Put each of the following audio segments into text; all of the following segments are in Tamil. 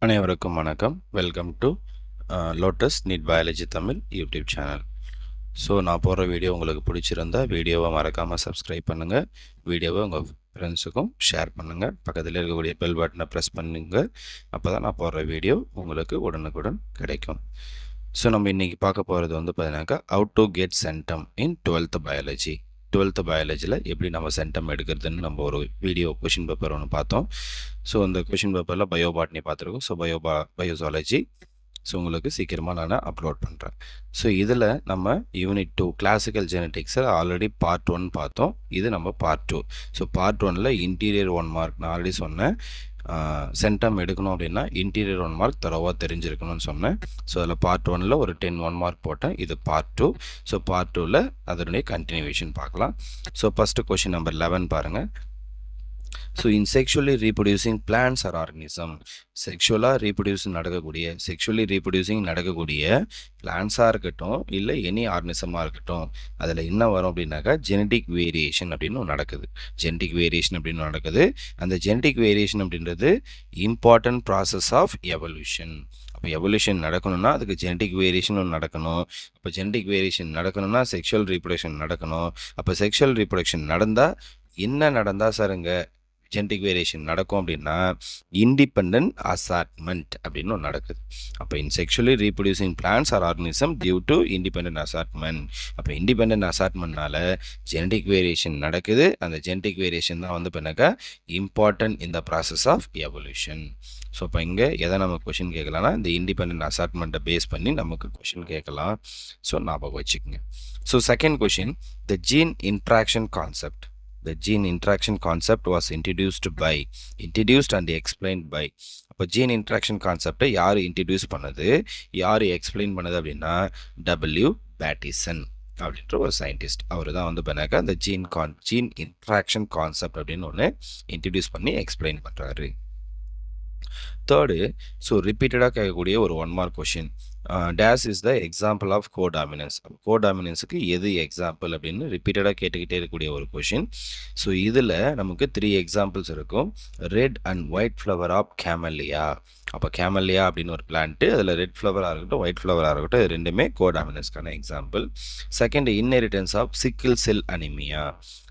அனைவருக்கும் வணக்கம். Welcome to Lotus NEET biology Tamil YouTube channel. So நான் போடுற வீடியோ உங்களுக்கு பிடிச்சிருந்தா வீடியோவை மறக்காமல் சப்ஸ்கிரைப் பண்ணுங்கள். வீடியோவை உங்கள் ஃப்ரெண்ட்ஸுக்கும் ஷேர் பண்ணுங்கள். பக்கத்தில் இருக்கக்கூடிய பெல் பட்டனை ப்ரெஸ் பண்ணுங்க. அப்போ தான் நான் போடுற வீடியோ உங்களுக்கு உடனுக்குடன் கிடைக்கும். ஸோ நம்ம இன்றைக்கி பார்க்க போகிறது பார்த்தீங்கன்னாக்கா how to get centum in 12th biology. 12th பயாலஜியில் எப்படி நம்ம சென்டம் எடுக்கிறதுன்னு நம்ம ஒரு வீடியோ கொஷின் பேப்பர் ஒன்று பார்த்தோம். ஸோ அந்த கொஷின் பேப்பரில் பயோபாட்னி பார்த்துருக்கோம். ஸோ பயோசாலஜி ஸோ உங்களுக்கு சீக்கிரமாக நான் அப்லோட் பண்ணுறேன். ஸோ இதில் நம்ம யூனிட் 2 கிளாசிக்கல் ஜெனட்டிக்ஸில் ஆல்ரெடி பார்ட் 1 பார்த்தோம். இது நம்ம பார்ட் 2. ஸோ பார்ட் 1ல் இன்டீரியர் 1 மார்க் நான் ஆல்ரெடி சொன்னேன். சென்டம் எடுக்கணும் அப்படின்னா இன்டீரியர் 1 மார்க் தரவாக தெரிஞ்சிருக்கணும்னு சொன்னேன். ஸோ அதில் பார்ட் 1ல் ஒரு 10 1 மார்க் போட்டேன். இது பார்ட் 2. ஸோ பார்ட் 2ல் அதனுடைய கண்டினியூவேஷன் பார்க்கலாம். ஸோ ஃபஸ்ட்டு கொஷின் நம்பர் 11 பாருங்கள். So in sexually reproducing plants or organism, sexually reproducing நடக்கக்கூடிய பிளான்ஸாக இருக்கட்டும் இல்லை எனி ஆர்கனிசமாக இருக்கட்டும், அதில் என்ன வரும் அப்படின்னாக்கா ஜெனட்டிக் வேரியேஷன் அப்படின்னு நடக்குது. அந்த ஜெனட்டிக் வேரியேஷன் அப்படின்றது இம்பார்ட்டன்ட் ப்ராசஸ் ஆஃப் எவல்யூஷன். அப்போ எவல்யூஷன் நடக்கணும்னா அதுக்கு ஜெனட்டிக் வேரியேஷன் நடக்கணும். அப்போ ஜெனட்டிக் வேரியேஷன் நடக்கணும்னா செக்ஷுவல் ரீப்ரொடக்ஷன் நடக்கணும். அப்போ செக்ஷுவல் ரீப்ரொடக்ஷன் நடந்தால் என்ன நடந்தால் சாருங்க ஜெனட்டிக் வேரியேஷன் நடக்கும் அப்படின்னா இண்டிபெண்டன்ட் அசார்ட்மெண்ட் அப்படின்னு ஒன்று நடக்குது. அப்போ in sexually reproducing plants or organism due to independent assortment. அப்போ இண்டிபெண்டன்ட் அசார்ட்மெண்ட்னால ஜெனட்டிக் வேரியேஷன் நடக்குது. அந்த ஜெனட்டிக் வேரியேஷன் தான் பண்ணாக்கா important in the process of evolution. So இப்போ இங்கே எதை நம்ம கொஷின் கேட்கலாம்னா இந்த இண்டிபெண்டன்ட் அசார்ட்மெண்ட்டை பேஸ் பண்ணி நமக்கு கொஷின் கேட்கலாம். ஸோ ஞாபகம் வச்சுக்கோங்க. So second question, the gene interaction concept. The gene interaction concept was introduced and explained by. அப்போ ஜீன் இன்ட்ராக்ஷன் கான்செப்டை யார் இன்ட்ரடியூஸ் பண்ணது, யார் எக்ஸ்பிளைன் பண்ணது அப்படின்னா W. பேட்டிசன் அப்படின்ற ஒரு சயின்டிஸ்ட். அவர் தான் பண்ணாக்கா அந்த ஜீன் இன்ட்ராக்ஷன் கான்செப்ட் அப்படின்னு ஒன்று இன்ட்ரடியூஸ் பண்ணி எக்ஸ்பிளைன் பண்ணுறாரு. தேர்டு, ஸோ ரிப்பீட்டடாக கேட்கக்கூடிய ஒரு 1 mark question, this is the example of codominance. கோடாமினன்ஸுக்கு எது எக்ஸாம்பிள் அப்படின்னு ரிப்பீட்டடாக கேட்டுக்கிட்டே இருக்கக்கூடிய ஒரு கொஷின். ஸோ இதில் நமக்கு 3 எக்ஸாம்பிள்ஸ் இருக்கும். Red and white flower of camellia. அப்போ கேமலியா அப்படின்னு ஒரு பிளான்ட்டு, அதில் ரெட் ஃப்ளவராக இருக்கட்டும் ஒயிட் ஃப்ளவராக இருக்கட்டும், இது ரெண்டுமே கோடாமினன்ஸ்க்கான example. Second, inheritance of sickle cell anaemia.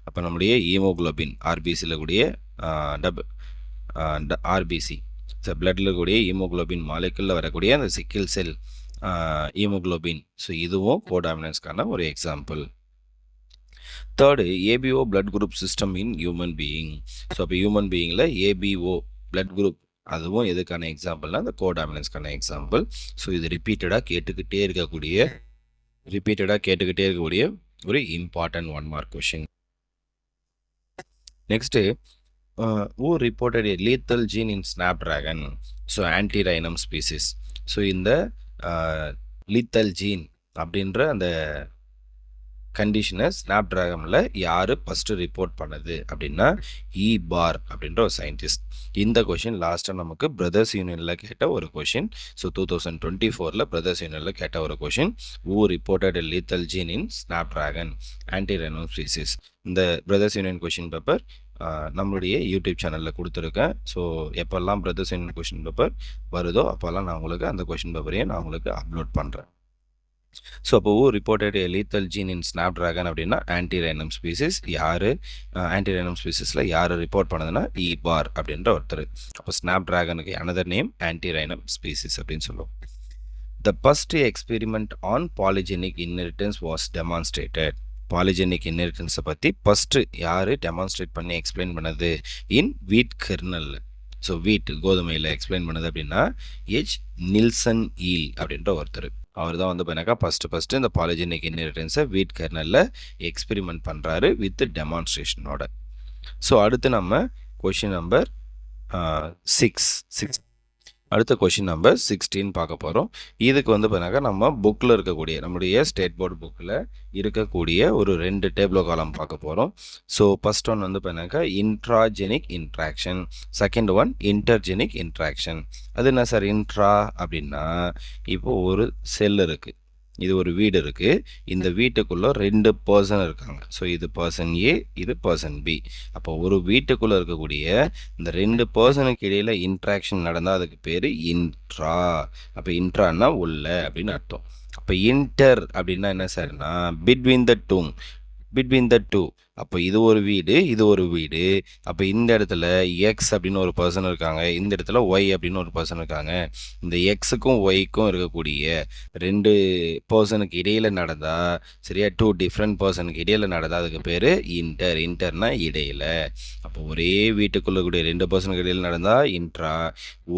அப்போ நம்முடைய ஹீமோகுளோபின் ஆர்பிசியில் கூடிய ஆர்பிசி பிளட்டில் கூடிய ஹீமோகுளோபின் மாலிகுலில் வரக்கூடிய அந்த சிக்கிள் செல் ஹீமோகுளோபின். ஸோ இதுவும் கோடாமினன்ஸ்க்கான ஒரு example. Third, ABO blood group system in human being. So அப்போ ஹியூமன் பீயிங்கில் ஏபிஓ பிளட் குரூப் அதுவும் எதுக்கான எக்ஸாம்பிள்னா அந்த கோடாமினன்ஸ்க்கான எக்ஸாம்பிள். ஸோ இது ரிப்பீட்டடாக கேட்டுக்கிட்டே இருக்கக்கூடிய ஒரு important 1 mark question. Next, who reported a lethal gene in snapdragon? So antirhinum species. So இந்த lethal gene அப்படின்ற அந்த கண்டிஷனை ஸ்னாப்ட்ராகனில் யார் ஃபஸ்ட்டு ரிப்போர்ட் பண்ணது அப்படின்னா பார் அப்படின்ற ஒரு சயின்டிஸ்ட். இந்த கொஷின் லாஸ்ட்டாக நமக்கு பிரதர்ஸ் யூனியனில் கேட்ட ஒரு கொஷின். ஸோ 2024 பிரதர்ஸ் யூனியனில் கேட்ட ஒரு question, who reported a lethal gene in snapdragon antirhinum species. இந்த பிரதர்ஸ் யூனியன் கொஷின் பேப்பர் நம்மளுடைய யூடியூப் சேனலில் கொடுத்துருக்கேன். ஸோ எப்போல்லாம் பிரதர்ஸ் யூனியன் கொஷின் பேப்பர் வருதோ அப்போல்லாம் நான் உங்களுக்கு அந்த கொஷின் பேப்பரையும் நான் உங்களுக்கு அப்லோட் பண்ணுறேன். ஸோ அப்போ ரிப்போர்ட்டட் லீத்தல் ஜீன் இன் ஸ்னாப்ட்ராகன் அப்படின்னா ஆன்டிரைனம் ஸ்பீசிஸ். யார் ஆன்டிரைனம் ஸ்பீசிஸில் யார் ரிப்போர்ட் பண்ணதுன்னா பார் அப்படின்ற ஒருத்தர். அப்போ ஸ்னாப்ட்ராகனுக்கு அனதர் நேம் ஆன்டிரைனம் ஸ்பீசிஸ் அப்படின்னு சொல்லுவோம். The first experiment on polygenic inheritance was demonstrated. Polygenic இன்ஹெரிட்டன்ஸை பற்றி ஃபஸ்ட்டு யார் டெமான்ஸ்ட்ரேட் பண்ணி எக்ஸ்பிளைன் பண்ணது இன் வீட் கெர்னல். ஸோ வீட் கோதுமையில் எக்ஸ்பிளைன் பண்ணது அப்படின்னா நில்சன் ஈல் அப்படின்ற ஒருத்தர். அவர் தான் பண்ணாக்கா ஃபஸ்ட்டு இந்த பாலிஜெனிக் இன்ஹெரிட்டன்ஸை வீட் கெர்னலில் எக்ஸ்பெரிமெண்ட் பண்ணுறாரு வித் டெமான்ஸ்ட்ரேஷனோட. ஸோ அடுத்து நம்ம கொஷின் நம்பர் 6 அடுத்த கொஷின் நம்பர் 16 பார்க்க போகிறோம். இதுக்கு பண்ணாக்கா நம்ம புக்கில் இருக்கக்கூடிய நம்முடைய ஸ்டேட் போர்டு புக்கில் இருக்கக்கூடிய ஒரு 2 டேபிளோ காலம் பார்க்க போகிறோம். ஸோ ஃபர்ஸ்ட் ஒன் பண்ணாக்கா intragenic interaction, second one intergenic interaction. அது என்ன சார் இன்ட்ரா அப்படின்னா, இப்போது ஒரு செல் இருக்குது. இது ஒரு வீடு இருக்கு. இந்த வீட்டுக்குள்ள 2 பர்சன் இருக்காங்க. ஸோ இது பர்சன் ஏ, இது பர்சன் பி. அப்போ ஒரு வீட்டுக்குள்ள இருக்கக்கூடிய இந்த 2 பர்சனுக்கு இடையில இன்ட்ராக்ஷன் நடந்தா அதுக்கு பேரு இன்ட்ரா. அப்போ இன்ட்ரான்னா உள்ள அப்படின்னு அர்த்தம். அப்போ இன்டர் அப்படின்னா என்ன சார்னா பிட்வீன் த டூ. அப்போ இது ஒரு வீடு, இது ஒரு வீடு. அப்போ இந்த இடத்துல எக்ஸ் அப்படின்னு ஒரு பர்சன் இருக்காங்க, இந்த இடத்துல ஒய் அப்படின்னு ஒரு பர்சன் இருக்காங்க. இந்த எக்ஸுக்கும் ஒய்க்கும் இருக்கக்கூடிய 2 பர்சனுக்கு இடையில நடந்தா, சரியா, 2 டிஃப்ரெண்ட் பர்சனுக்கு இடையில நடந்தா அதுக்கு பேர் இன்டர்னா இடையில. அப்போ ஒரே வீட்டுக்குள்ள கூடிய 2 பர்சனுக்கு இடையில நடந்தா இன்ட்ரா.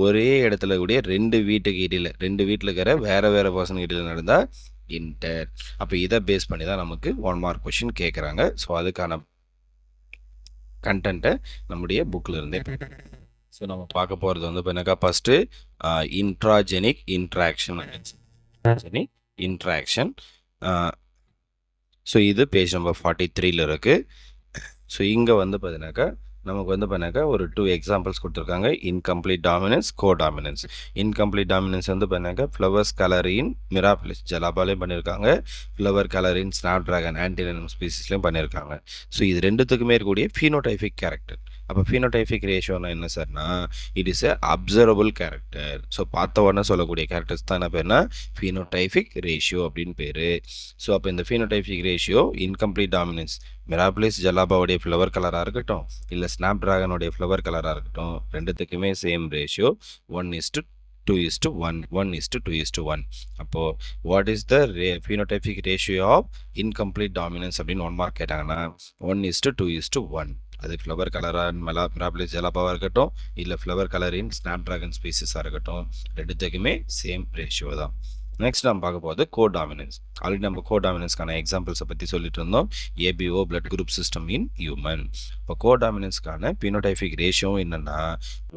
ஒரே இடத்துல கூடிய 2 வீட்டுக்கு இடையில 2 வீட்டில் இருக்கிற வேற வேற பர்சனுக்கு இடையில நடந்தா இன்டர். அப்போ இதை பேஸ் பண்ணி தான் நமக்கு 1 மார்க் கொஷின் கேட்குறாங்க. ஸோ அதுக்கான கண்டென்ட்டை நம்முடைய புக்கில் இருந்தே. ஸோ நம்ம பார்க்க போகிறது வந்து என்னக்கா, ஃபஸ்ட்டு இன்ட்ராஜெனிக் இன்ட்ராக்ஷன். ஸோ இது பேஜ் நம்பர் 43 இருக்குது. ஸோ இங்கே வந்து பார்த்தீங்கன்னாக்கா நமக்கு வந்து பண்ணாக்கா ஒரு 2 எக்ஸாம்பிள்ஸ் கொடுத்துருக்காங்க. Incomplete dominance, codominance. Incomplete dominance வந்து பண்ணாக்கா ஃப்ளவர்ஸ் கலர் இன் மிராபிலிஸ் ஜலாபாலையும் பண்ணியிருக்காங்க, flower colour in snapdragon antirrhinum ஸ்பீசிஸ்லையும் பண்ணியிருக்காங்க. ஸோ இது ரெண்டுத்துக்குமே இருக்கக்கூடிய ஃபீனோடைபிக் கேரக்டர். அப்போ ஃபீனோடைபிக் ரேஷியோனா என்ன சார்னா, it is a observable character. So பார்த்த உடனே சொல்லக்கூடிய கேரக்டர்ஸ் தான் என்ன பேர்னா ஃபீனோடைபிக் ரேஷியோ அப்படின்னு பேர். ஸோ அப்போ இந்த phenotypic ratio incomplete dominance Mirabilis ஜலாபாவுடைய ஃப்ளவர் கலராக இருக்கட்டும், இல்லை ஸ்னாப் ட்ராகனுடைய ஃப்ளவர் கலராக இருக்கட்டும், ரெண்டுத்துக்குமே சேம் ரேஷியோ 1:2:1, 1:2:1. அப்போது what is the phenotypic ratio of incomplete dominance அப்படின்னு 1 மார்க் கேட்டாங்கன்னா 1:2:1. அது ஃப்ளவர் கலராக மிராபிலிஸ் ஜலாபாவாக இருக்கட்டும், இல்லை ஃப்ளவர் கலரின் ஸ்னாப் ட்ராகன் ஸ்பீசிஸாக இருக்கட்டும், ரெண்டுத்துக்குமே சேம் ரேஷியோ தான். நெக்ஸ்ட் நம்ம பார்க்க போகிறது கோ டாமினன்ஸ். ஆல்ரெடி நம்ம கோ டாமினன்ஸ்க்கான எக்ஸாம்பிள்ஸை பற்றி சொல்லிட்டு இருந்தோம். ABO blood group system in human. இப்போ கோ டாமினன்ஸ்க்கான பினோடைபிக் ரேஷியோ என்னென்னா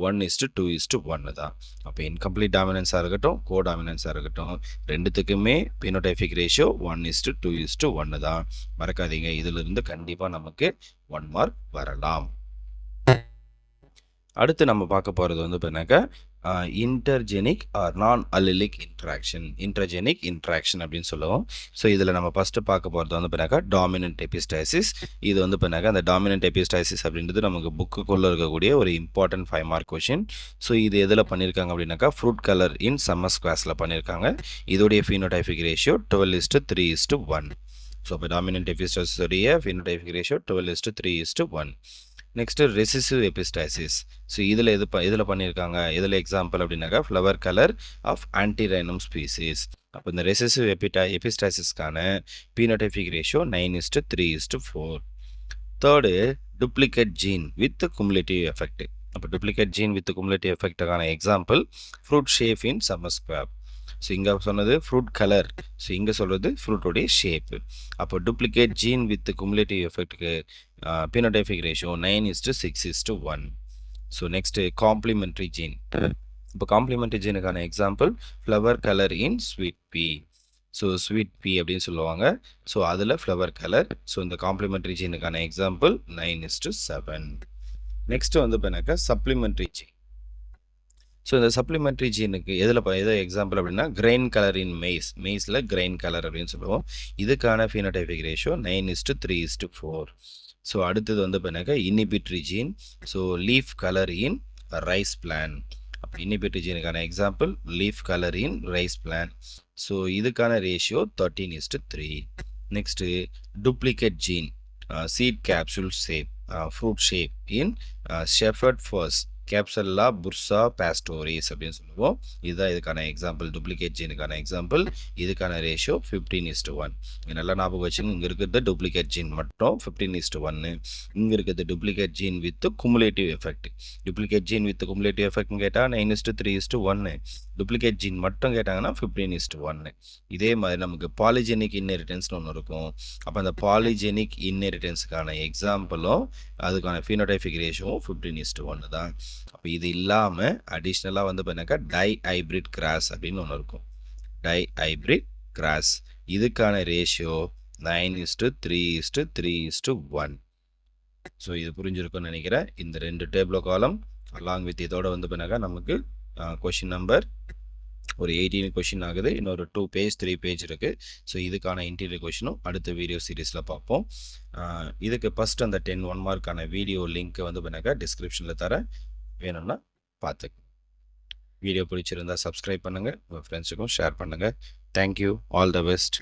1:2:1 தான். அப்போ இன்கம்ப்ளீட் டாமினன்ஸாக இருக்கட்டும், கோ டாமினன்ஸாக இருக்கட்டும், ரெண்டுத்துக்குமே பினோடைபிக் ரேஷியோ 1:2:1 தான். மறக்காதீங்க, இதிலிருந்து கண்டிப்பாக நமக்கு 1 மார்க் வரலாம். அடுத்து நம்ம பார்க்க போகிறது வந்து பார்த்தீங்கன்னாக்கா இன்டர்ஜெனிக் ஆர் நான் அல்லிலிக் இன்ட்ராக்ஷன் அப்படின்னு சொல்லுவோம். ஸோ இதில் நம்ம ஃபஸ்ட்டு பார்க்க போகிறது வந்து பார்த்தீங்கன்னாக்கா டாமினன்ட் எபிஸ்டைசிஸ். இது வந்து பார்த்தீங்கன்னாக்கா அந்த டாமினன்ட் எபிஸ்டைசிஸ் அப்படின்றது நமக்கு புக்குக்குள்ளே இருக்கக்கூடிய ஒரு இம்பார்ட்டன்ட் 5 மார்க் கொஷின். ஸோ இது எதில் பண்ணியிருக்காங்க அப்படின்னாக்கா ஃப்ரூட் கலர் இன் சம்மர்ஸ் கிளாஸில் பண்ணியிருக்காங்க. இதோடைய ஃபீனோடைபிக் ரேஷியோ 12:3:1. ஸோ இப்போ டாமினன்ட் எபிஸ்டைசிஸ் உடைய phenotypic ratio 12:3:1. Next recessive epistasis. So இதில் பண்ணியிருக்காங்க, இதில் எக்ஸாம்பிள் அப்படின்னாக்கா flower colour of antirrhinum species. அப்போ இந்த ரெசிசிவ் எபிஸ்டைசிஸ்க்கான phenotypic ratio 9:3:4. Third duplicate gene with cumulative effect. அப்போ டூப்ளிகேட் ஜீன் வித் குமுலேட்டிவ் எஃபெக்ட்டுக்கான example fruit shape in summer squash. So இங்கே சொன்னது ஃப்ரூட் கலர், ஸோ இங்கே சொல்கிறது ஃப்ரூட்டோடைய ஷேப்பு. அப்போ duplicate gene with cumulative எஃபெக்ட்டுக்கு phenotypic ratio 9:6:1. So next complementary gene. இப்போ காம்ப்ளிமெண்ட்ரி ஜீனுக்கான example flower colour in sweet pea. So sweet pea அப்படின்னு சொல்லுவாங்க. ஸோ அதில் ஃப்ளவர் கலர். ஸோ இந்த காம்ப்ளிமெண்ட்ரி ஜீனுக்கான எக்ஸாம்பிள் 9:7. நெக்ஸ்ட்டு வந்து பார்த்தீங்கன்னாக்கா சப்ளிமெண்ட்ரி ஜீன். ஸோ இந்த சப்ளிமெண்ட்ரி ஜீனுக்கு எது எக்ஸாம்பிள் அப்படின்னா கிரெயின் கலர் இன் மெய்ஸில் கிரெயின் கலர் அப்படின்னு சொல்லுவோம். இதுக்கான ஃபீனோடைபிக் ரேஷியோ 9:3:4. ஸோ அடுத்தது வந்து பார்த்தீங்கன்னாக்கா inhibitory gene. So leaf colour in rice plant. அப்போ இனிபிட்ரி ஜீனுக்கான example leaf colour in rice plant. So இதுக்கான ratio 13:3. Next duplicate gene seed capsule shape fruit shape in shepherd's purse capsella bursa pastoris அப்படின்னு சொல்லுவோம். இதுதான் இதுக்கான எக்ஸாம்பிள், டூப்ளிகேட் ஜீனுக்கான எக்ஸாம்பிள். இதுக்கான ரேஷியோ 15:1. நல்லா ஞாபகம் வச்சுன்னு இங்கே இருக்கிறது டூப்ளிகேட் ஜீன் மட்டும் 15:1. இங்கே இருக்கிறது duplicate gene with cumulative effect. Duplicate gene with cumulative எஃபெக்ட்னு கேட்டால் 9:3:1. டூப்ளிகேட் ஜீன் மட்டும் கேட்டாங்கன்னா 15:1. இதே மாதிரி நமக்கு பாலிஜெனிக் இன்ஹெரிட்டன்ஸ்னு ஒன்று இருக்கும். அப்போ அந்த பாலிஜெனிக் இன்ஹெரிட்டன்ஸுக்கான எக்ஸாம்பிளும் அதுக்கான ஃபீனோடைபிக் ரேஷியோவும் 15:1 தான். அப்போ இது இல்லாமல் அடிஷ்னலாக வந்து பார்த்தீங்கன்னாக்கா டை ஹைப்ரிட் கிராஸ் அப்படின்னு ஒன்று இருக்கும். டை ஹைப்ரிட் கிராஸ் இதுக்கான ரேஷியோ 9:3:3:1. ஸோ இது புரிஞ்சிருக்கும்னு நினைக்கிறேன். இந்த 2 டேபிளோ காலம் அலாங் வித் இதோட வந்து பார்த்தீங்கன்னாக்கா நமக்கு கொஷின் நம்பர் ஒரு 18 கொஷின் ஆகுது. இன்னொரு 2 பேஜ் 3 பேஜ் இருக்குது. ஸோ இதுக்கான இன்டீரியர் கொஷினும் அடுத்த வீடியோ சீரீஸில் பார்ப்போம். இதுக்கு ஃபஸ்ட் அந்த 10 1 மார்க்கான வீடியோ லிங்க்கை வந்து பண்ணாக்கா டிஸ்கிரிப்ஷனில் தரேன், வேணும்னா பார்த்துக்க. வீடியோ பிடிச்சிருந்தா சப்ஸ்கிரைப் பண்ணுங்கள், உங்கள் ஃப்ரெண்ட்ஸுக்கும் ஷேர் பண்ணுங்கள். Thank you, all the best.